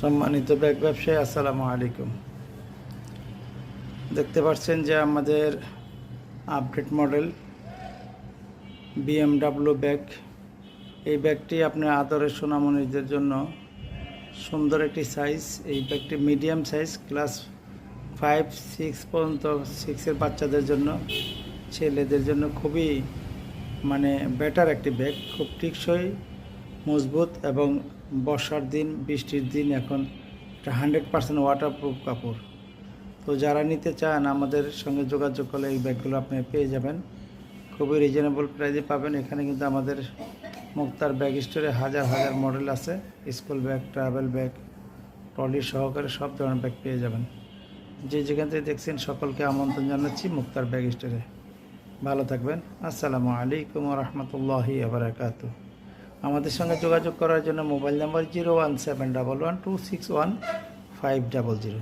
সম্মানিত ব্যাগ ব্যবসায়ী, আসসালামু আলাইকুম। দেখতে পাচ্ছেন যে আমাদের আপডেট মডেল BMW ব্যাগ। এই ব্যাগটি আপনার আদরের সোনামণিদের জন্য সুন্দর একটি সাইজ। এই ব্যাগটি মিডিয়াম সাইজ, ক্লাস 5-6 পর্যন্ত, 6-এর বাচ্চাদের জন্য, ছেলেদের জন্য খুবই বেটার একটি ব্যাগ। খুব টেকসই, মজবুত এবং বর্ষার দিন, বৃষ্টির দিন এখন এটা 100% ওয়াটারপ্রুফ কাপড়। তো যারা নিতে চান আমাদের সঙ্গে যোগাযোগ করলে এই ব্যাগগুলো আপনি পেয়ে যাবেন, খুবই রিজনেবল প্রাইসে পাবেন। এখানে কিন্তু আমাদের মুক্তার ব্যাগ স্টোরে হাজার হাজার মডেল আছে। School bag, travel bag, trolley সহকারে সব ধরনের ব্যাগ পেয়ে যাবেন। যে যেখান থেকে দেখছেন সকলকে আমন্ত্রণ জানাচ্ছি মুক্তার ব্যাগ স্টোরে। ভালো থাকবেন। আসসালামু আলাইকুম ওয়া রাহমাতুল্লাহি ওয়া বারাকাতুহু। আমাদের সঙ্গে যোগাযোগ করার জন্য মোবাইল নাম্বার 01711261500।